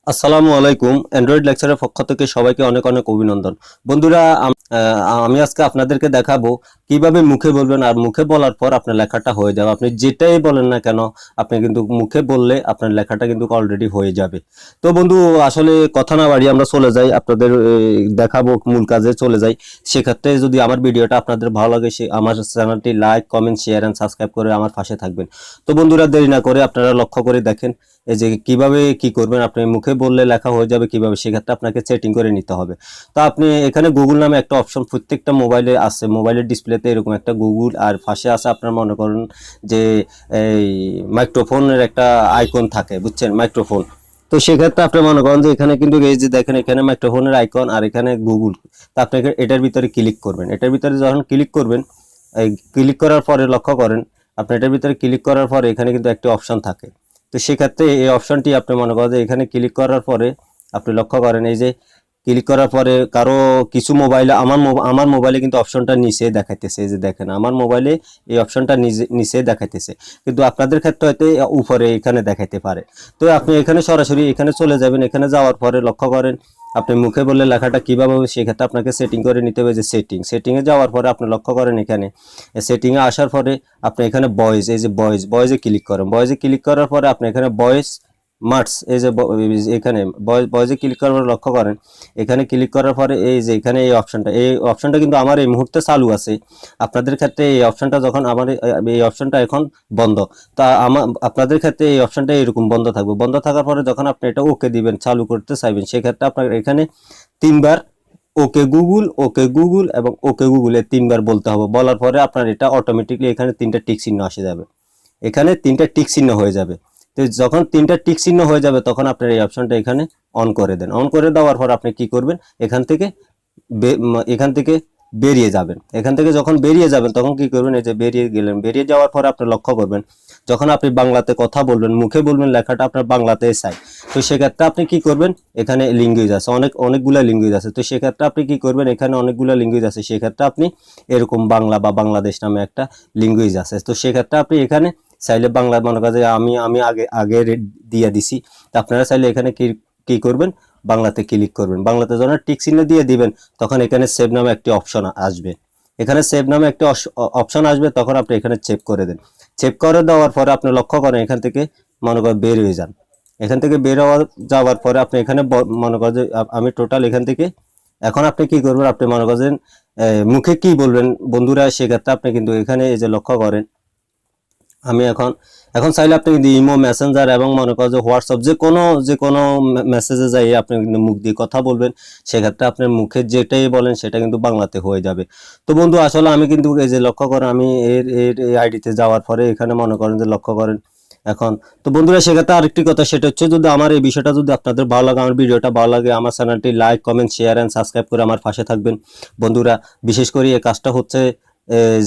আসসালামু আলাইকুম। অ্যান্ড্রয়েড লেকচারের পক্ষ থেকে সবাইকে অনেক অনেক অভিনন্দন। বন্ধুরা, আমি আজকে আপনাদেরকে দেখাবো কিভাবে মুখে বলবেন আর মুখে বলার পর আপনার লেখাটা হয়ে যাবে। আপনি যেটাই বলেন না কেন, আপনি কিন্তু মুখে বললে আপনার লেখাটা কিন্তু অলরেডি হয়ে যাবে। তো বন্ধু, আসলে কথা না বাড়িয়ে আমরা চলে যাই, আপনাদের দেখাবো, মূল কাজে চলে যাই। সেক্ষেত্রে যদি আমার ভিডিওটা আপনাদের ভালো লাগে, আমার চ্যানেলটি like, comment, share and subscribe করে আমার পাশে থাকবেন। তো বন্ধুরা, দেরি না করে আপনারা লক্ষ্য করে দেখেন এই যে কিভাবে কি করবেন। আপনি মুখে বললে লেখা হয়ে যাবে কিভাবে, সেক্ষেত্রে আপনাকে সেটিং করে নিতে হবে। তো আপনি এখানে গুগল নামে একটা অপশন প্রত্যেকটা মোবাইলে আছে, মোবাইলের ডিসপ্লেতে এরকম একটা গুগল, আর পাশে আছে আপনার মনে করুন যে এই মাইক্রোফোনের একটা আইকন থাকে, বুঝছেন, মাইক্রোফোন। তো সেক্ষেত্রে আপনি মনে করেন যে এখানে কিন্তু এই যে দেখেন, এখানে মাইক্রোফোনের আইকন আর এখানে গুগল। তো আপনি এটার ভিতরে ক্লিক করবেন। এটার ভিতরে যখন ক্লিক করবেন, এই ক্লিক করার পরে লক্ষ্য করেন, আপনি এটার ভিতরে ক্লিক করার পরে এখানে কিন্তু একটি অপশন থাকে। তো সেক্ষেত্রে এই অপশনটি আপনি মনে করেন যে এখানে ক্লিক করার পরে আপনি লক্ষ্য করেন, এই যে ক্লিক করার পরে কারো কিছু মোবাইলে, আমার মোবাইলে কিন্তু অপশনটা নিচে দেখাইতেছে। এই যে দেখেন, আমার মোবাইলে এই অপশনটা নিচে দেখাইতেছে, কিন্তু আপনাদের ক্ষেত্রে হয়তো উপরে এখানে দেখাইতে পারে। তো আপনি এখানে সরাসরি এখানে চলে যাবেন। এখানে যাওয়ার পরে লক্ষ্য করেন আপনি মুখে বললে লেখাটা কিভাবে হবে, সেক্ষেত্রে আপনাকে সেটিং করে নিতে হবে। যে সেটিংয়ে যাওয়ার পরে আপনি লক্ষ্য করেন এখানে সেটিংয়ে আসার পরে আপনি এখানে ভয়েস, এই যে ভয়েসে ক্লিক করেন। ভয়েসে ক্লিক করার পরে আপনি এখানে ভয়েস মার্কস, এই যে এখানে ভয়েসে ক্লিক করার পরে লক্ষ্য করেন এখানে ক্লিক করার পরে এই যে এখানে এই অপশনটা কিন্তু আমার এই মুহূর্তে চালু আছে। আপনাদের ক্ষেত্রে এই অপশনটা যখন আমার এই অপশনটা এখন বন্ধ, তা আপনাদের ক্ষেত্রে এই অপশনটা এরকম বন্ধ থাকবে। বন্ধ থাকার পরে যখন আপনি এটা ওকে দিবেন, চালু করতে চাইবেন, সেক্ষেত্রে আপনার এখানে তিনবার ওকে গুগল এবং ওকে গুগল এই তিনবার বলতে হবে। বলার পরে আপনার এটা অটোমেটিকলি এখানে তিনটা টিক চিহ্ন আসে যাবে। এখানে তিনটা টিক চিহ্ন হয়ে যাবে। তো যখন তিনটা টিক চিহ্ন হয়ে যাবে তখন আপনার এই অপশনটা এখানে অন করে দেন। অন করে দেওয়ার পর আপনি কি করবেন, এখান থেকে বেরিয়ে যাবেন। এখান থেকে যখন বেরিয়ে যাবেন তখন কি করবেন, এই যে বেরিয়ে গেলেন। বেরিয়ে যাওয়ার পর আপনি লক্ষ্য করবেন যখন আপনি বাংলাতে কথা বলবেন, মুখে বলবেন, লেখাটা আপনার বাংলাতে চাই। তো সেক্ষেত্রে আপনি কি করবেন, এখানে ল্যাঙ্গুয়েজ আছে, অনেকগুলা ল্যাঙ্গুয়েজ আছে। তো সেক্ষেত্রে আপনি কি করবেন, এখানে অনেকগুলা ল্যাঙ্গুয়েজ আছে, সেক্ষেত্রে আপনি এরকম বাংলা বা বাংলাদেশ নামে একটা ল্যাঙ্গুয়েজ আছে। তো সেক্ষেত্রে আপনি এখানে চাইলে বাংলা, মনে করেন যে আমি আগে দিয়ে দিছি, তা আপনারা চাইলে এখানে কি করবেন, বাংলাতে ক্লিক করবেন। বাংলাতে যখন টিক চিহ্ন দিয়ে দিবেন তখন এখানে সেভ নামে একটি অপশন আসবে। এখানে সেভ নামে একটি অপশন আসবে, তখন আপনি এখানে সেভ করে দেন। সেভ করে দেওয়ার পরে আপনি লক্ষ্য করেন এখান থেকে মনে করেন বের হয়ে যান। এখান থেকে বের যাওয়ার পরে আপনি এখানে মনে করেন যে আমি টোটাল এখান থেকে, এখন আপনি কি করবেন, আপনি মনে করেন মুখে কি বলবেন বন্ধুরা, সেক্ষেত্রে আপনি কিন্তু এখানে এই যে লক্ষ্য করেন আমি এখন এখন চাইলে আপনি কিন্তু ইমো, মেসেঞ্জার এবং মনে করেন যে হোয়াটসঅ্যাপ, যে কোনো মেসেজে যাই আপনি কিন্তু মুখ দিয়ে কথা বলবেন। সেক্ষেত্রে আপনার মুখে যেটাই বলেন সেটা কিন্তু বাংলাতে হয়ে যাবে। তো বন্ধু, আসলে আমি কিন্তু এই যে লক্ষ্য করেন, আমি এর এই আইডিতে যাওয়ার পরে এখানে মনে করেন যে লক্ষ্য করেন এখন। তো বন্ধুরা, সেক্ষেত্রে আরেকটি কথা, সেটা হচ্ছে যদি আমার এই বিষয়টা যদি আপনাদের ভালো লাগে, আমার ভিডিওটা ভালো লাগে, আমার চ্যানেলটি like, comment, share and subscribe করে আমার পাশে থাকবেন বন্ধুরা। বিশেষ করে এই কাজটা হচ্ছে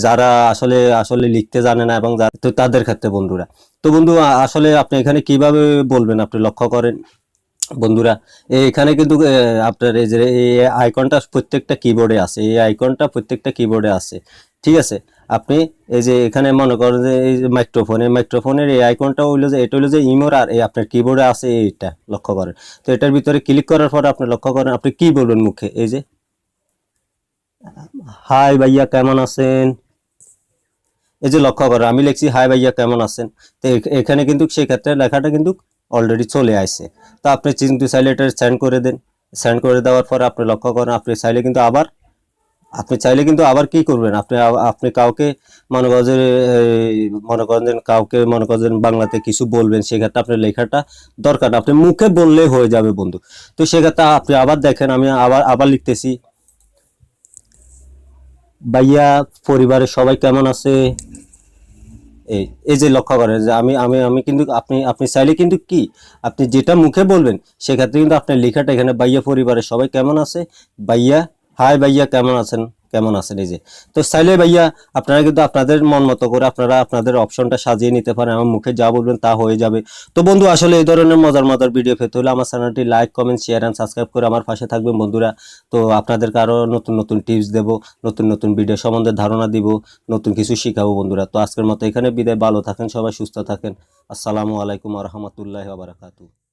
যারা আসলে আসলে লিখতে জানে না এবং তো তাদের ক্ষেত্রে বন্ধুরা। তো বন্ধু, আসলে আপনি এখানে কিভাবে বলবেন আপনি লক্ষ্য করেন বন্ধুরা। এখানে কিন্তু আপনার এই যে এই আইকনটা প্রত্যেকটা কিবোর্ডে আছে, এই আইকনটা প্রত্যেকটা কিবোর্ডে আছে, ঠিক আছে। আপনি এই যে এখানে মনে করেন যে এই যে মাইক্রোফোনের এই আইকনটা হইলো যে, এটা হইলো যে ইমোর, আর এই আপনার কিবোর্ডে আছে এইটা, লক্ষ্য করেন। তো এটার ভিতরে ক্লিক করার পর আপনি লক্ষ্য করেন আপনি কি বলবেন মুখে, এই যে হাই ভাইয়া কেমন আছেন, এই যে লক্ষ্য করেন আমি লিখছি হাই ভাইয়া কেমন আছেন। তো এখানে কিন্তু সেক্ষেত্রে লেখাটা কিন্তু অলরেডি চলে আসছে। তো আপনি কিন্তু চাইলে এটা সেন্ড করে দেন। সেন্ড করে দেওয়ার পর আপনি লক্ষ্য করেন আপনি চাইলে কিন্তু আবার কি করবেন, আপনি কাউকে মনে করেন কাউকে বাংলাতে কিছু বলবেন, সেক্ষেত্রে আপনার লেখাটা দরকার না, আপনি মুখে বললে হয়ে যাবে বন্ধু। তো সেক্ষেত্রে আপনি আবার দেখেন, আমি আবার লিখতেছি ভাইয়া পরিবারের সবাই কেমন আছে। এই এই যে লক্ষ্য করেন যে আমি আমি আমি কিন্তু আপনি চাইলে কিন্তু কি, আপনি যেটা মুখে বলবেন সেক্ষেত্রে কিন্তু আপনার লেখাটা এখানে ভাইয়া পরিবারের সবাই কেমন আছে, ভাইয়া হাই ভাইয়া কেমন আছেন এই যে। তো চাইলে ভাইয়া আপনারা কিন্তু আপনাদের মন মতো করে আপনারা আপনাদের অপশনটা সাজিয়ে নিতে পারেন, আমার মুখে যা বলবেন তা হয়ে যাবে। তো বন্ধু, আসলে এই ধরনের মজার মজার ভিডিও পেতে হলে আমার চ্যানেলটি like, comment, share and subscribe করে আমার পাশে থাকবেন বন্ধুরা। তো আপনাদেরকে আরো নতুন নতুন টিপস দেব, নতুন নতুন ভিডিও সম্বন্ধে ধারণা দিব, নতুন কিছু শিখাবো বন্ধুরা। তো আজকের মতো এখানে বিদায়, ভালো থাকেন সবাই, সুস্থ থাকেন। আসসালামু আলাইকুম ওয়া রাহমাতুল্লাহি ওয়া বারাকাতুহু।